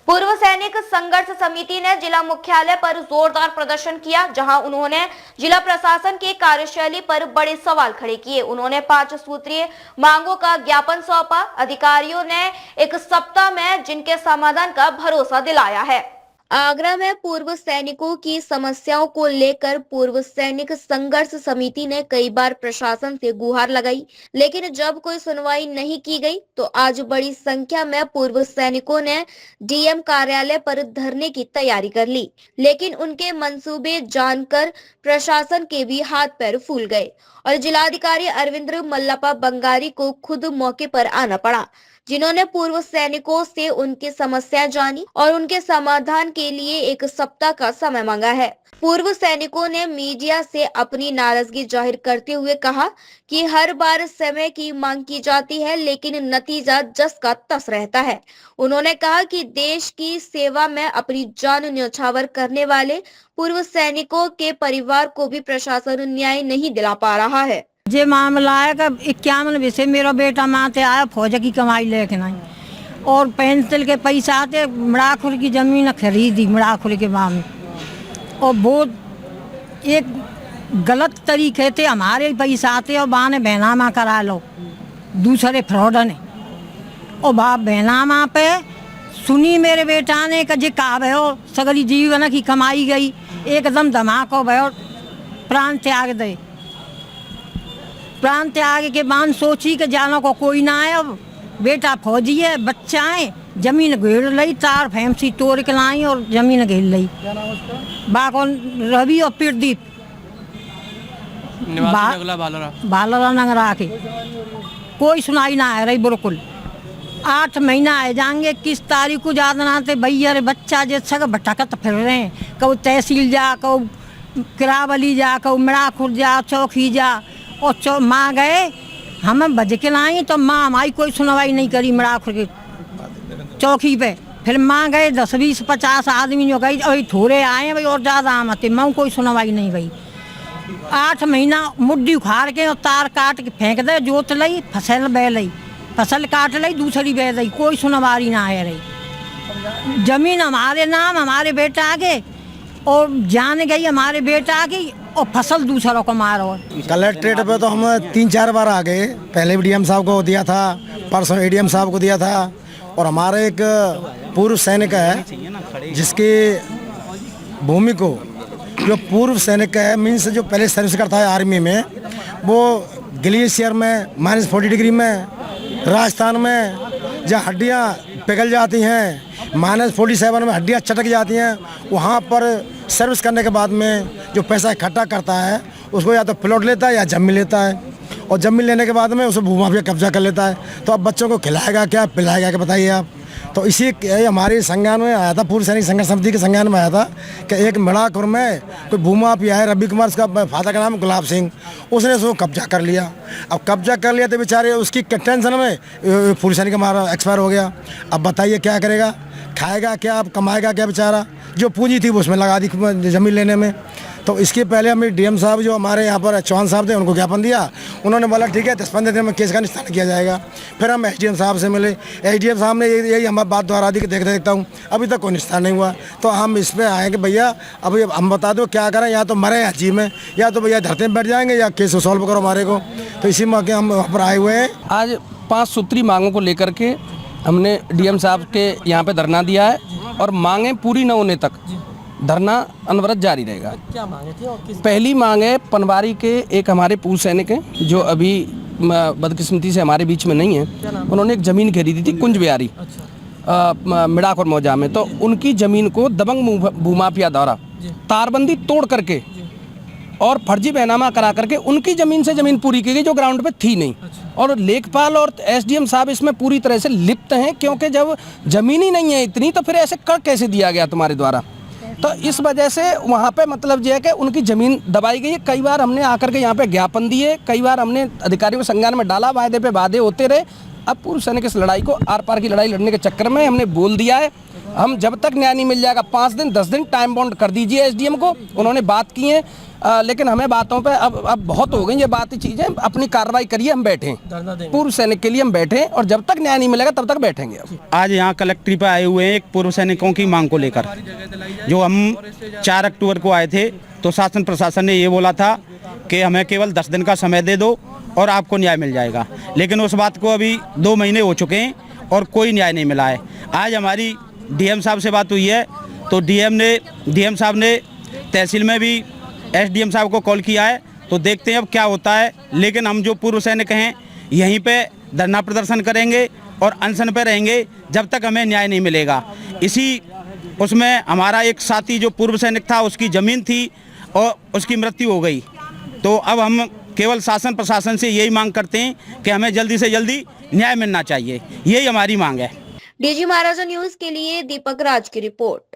पूर्व सैनिक संघर्ष समिति ने जिला मुख्यालय पर जोरदार प्रदर्शन किया, जहां उन्होंने जिला प्रशासन की कार्यशैली पर बड़े सवाल खड़े किए। उन्होंने 5 सूत्रीय मांगों का ज्ञापन सौंपा। अधिकारियों ने 1 सप्ताह में जिनके समाधान का भरोसा दिलाया है। आगरा में पूर्व सैनिकों की समस्याओं को लेकर पूर्व सैनिक संघर्ष समिति ने कई बार प्रशासन से गुहार लगाई, लेकिन जब कोई सुनवाई नहीं की गई तो आज बड़ी संख्या में पूर्व सैनिकों ने डीएम कार्यालय पर धरने की तैयारी कर ली। लेकिन उनके मंसूबे जानकर प्रशासन के भी हाथ पैर फूल गए और जिलाधिकारी अरविंद मल्लप्पा बंगारी को खुद मौके पर आना पड़ा, जिन्होंने पूर्व सैनिकों से उनकी समस्याएं जानी और उनके समाधान के लिए 1 सप्ताह का समय मांगा है। पूर्व सैनिकों ने मीडिया से अपनी नाराजगी जाहिर करते हुए कहा कि हर बार समय की मांग की जाती है, लेकिन नतीजा जस का तस रहता है। उन्होंने कहा कि देश की सेवा में अपनी जान न्यौछावर करने वाले पूर्व सैनिकों के परिवार को भी प्रशासन न्याय नहीं दिला पा रहा है। ये मामला है कि 51 से मेरा बेटा माते आया फौज की कमाई लेके नहीं और पेंसिल के पैसा आते मड़ाखुर की जमीन खरीदी मड़ाखुर के मामले और वो एक गलत तरीके से हमारे पैसा आते और बाने बेनामा करा लो दूसरे फ्रॉड ने और बाप बेनामा पे सुनी मेरे बेटा ने कि कहा भयो सगली जीवन की कमाई गई एकदम धमाको भयो प्राण त्याग दे। प्राण त्याग के बाद सोची कि जानो को कोई ना आए। अब बेटा फौजी है, बच्चा है, जमीन घेर ली, तार फैंसी तोड़ के लाई और जमीन घेर ली। बाकौन रवि और प्रदीप बालरा नगरा के कोई सुनाई ना है रही बिल्कुल। 8 महीना आए जाएंगे, किस तारीख को याद ना आते भैया बच्चा जैसा भटकत फिर रहे हैं। कब तहसील जा, कब किरावली जा, कब मड़ाखुर जा, चौकी जा और माँ गए हम बज के लाई तो माँ हमारी कोई सुनवाई नहीं करी मड़ाखुर के चौकी पे। फिर माँ गए 10, 20, 50 आदमी जो गई अभी थोड़े आए भाई और ज़्यादा आमते माँ कोई सुनवाई नहीं गई। 8 महीना मुड्डी उखाड़ के और तार काट के फेंक दे, जोत लई फसल बह लई, फसल काट लई दूसरी बह लई, कोई सुनवाई ना आए रही। जमीन हमारे नाम हमारे बेटा आगे और जान गई हमारे बेटा की और फसल दूसरों को मारो। कलेक्ट्रेट पे तो हम 3-4 बार आ गए। पहले भी डीएम साहब को दिया था, परसों एडीएम साहब को दिया था। और हमारे एक पूर्व सैनिक है जिसकी भूमि को जो पूर्व सैनिक है मीन्स जो पहले सर्विस करता है आर्मी में, वो ग्लेशियर में -40 डिग्री में, राजस्थान में जहाँ हड्डियाँ पिघल जाती हैं, -47 में हड्डियाँ चटक जाती हैं, वहाँ पर सर्विस करने के बाद में जो पैसा इकट्ठा करता है उसको या तो प्लॉट लेता है या जमीन लेता है और जमीन लेने के बाद में उसे भूमाफिया कब्जा कर लेता है। तो अब बच्चों को खिलाएगा क्या, पिलाएगा क्या, बताइए आप। तो इसी हमारे संज्ञान में आया था, पूर्व सैनिक संघर्ष समिति के संज्ञान में आया था कि एक मड़ाखुर में कोई भूमाफिया है, रवि कुमार, उसका फादर का नाम गुलाब सिंह, उसने उसको कब्जा कर लिया। अब कब्जा कर लिया तो बेचारे उसकी टेंशन में पूर्व सैनिक हमारा एक्सपायर हो गया। अब बताइए क्या करेगा, खाएगा क्या, अब कमाएगा क्या बेचारा। जो पूंजी थी वो उसमें लगा दी ज़मीन लेने में। तो इसके पहले हमें डीएम साहब जो हमारे यहाँ पर चौहान साहब थे उनको ज्ञापन दिया। उन्होंने बोला ठीक है 10-15 दिन में केस का निस्तारण किया जाएगा। फिर हम एसडीएम साहब से मिले, एसडीएम साहब ने यही हमारी बात दोहरा दी कि देखता हूँ अभी तक कोई निस्तारण नहीं हुआ। तो हम इस पर आए कि भैया अभी हम बता दो क्या करें, या तो मरे या जी में, या तो भैया धरते में बैठ जाएंगे या केस को सॉल्व करो हमारे को। तो इसी मौके हम वहाँ पर आए हुए हैं। आज 5 सूत्री मांगों को लेकर के हमने डीएम साहब के यहाँ पे धरना दिया है और मांगें पूरी न होने तक धरना अनवरत जारी रहेगा। क्या मांगे थी और किस? पहली मांग है पनवारी के एक हमारे पूर्व सैनिक हैं जो अभी बदकिस्मती से हमारे बीच में नहीं है। उन्होंने एक ज़मीन खरीदी थी कुंज बिहारी मिड़ाखुर मौजा में, तो उनकी ज़मीन को दबंग भूमाफिया द्वारा तारबंदी तोड़ करके और फर्जी बैनामा करा करके उनकी ज़मीन से ज़मीन पूरी की गई जो ग्राउंड पे थी नहीं। और लेखपाल और एसडीएम साहब इसमें पूरी तरह से लिप्त हैं, क्योंकि जब ज़मीन ही नहीं है इतनी तो फिर ऐसे कर कैसे दिया गया तुम्हारे द्वारा। तो इस वजह से वहाँ पे मतलब ये है कि उनकी ज़मीन दबाई गई है। कई बार हमने आकर के यहाँ पे ज्ञापन दिए, कई बार हमने अधिकारियों को संज्ञान में डाला, वायदे पे वादे होते रहे। अब पूर्व सैनिक इस लड़ाई को आर पार की लड़ाई लड़ने के चक्कर में हमने बोल दिया है हम जब तक न्याय नहीं मिल जाएगा 5 दिन 10 दिन टाइम बाउंड कर दीजिए एसडीएम को। उन्होंने बात की है लेकिन हमें बातों पे अब बहुत हो गई ये बात चीजें, अपनी कार्रवाई करिए, हम बैठे पूर्व सैनिक के लिए हम बैठे और जब तक न्याय नहीं मिलेगा तब तक बैठेंगे। आज यहाँ कलेक्ट्री पे आए हुए हैं एक पूर्व सैनिकों की मांग को लेकर। जो हम 4 अक्टूबर को आए थे तो शासन प्रशासन ने ये बोला था कि हमें केवल 10 दिन का समय दे दो और आपको न्याय मिल जाएगा, लेकिन उस बात को अभी 2 महीने हो चुके हैं और कोई न्याय नहीं मिला है। आज हमारी डीएम साहब से बात हुई है तो डीएम साहब ने तहसील में भी एसडीएम साहब को कॉल किया है, तो देखते हैं अब क्या होता है। लेकिन हम जो पूर्व सैनिक हैं यहीं पे धरना प्रदर्शन करेंगे और अनशन पे रहेंगे जब तक हमें न्याय नहीं मिलेगा। इसी उसमें हमारा एक साथी जो पूर्व सैनिक था उसकी ज़मीन थी और उसकी मृत्यु हो गई, तो अब हम केवल शासन प्रशासन से यही मांग करते हैं कि हमें जल्दी से जल्दी न्याय मिलना चाहिए, यही हमारी मांग है। डीजी महाराजा न्यूज के लिए दीपक राज की रिपोर्ट।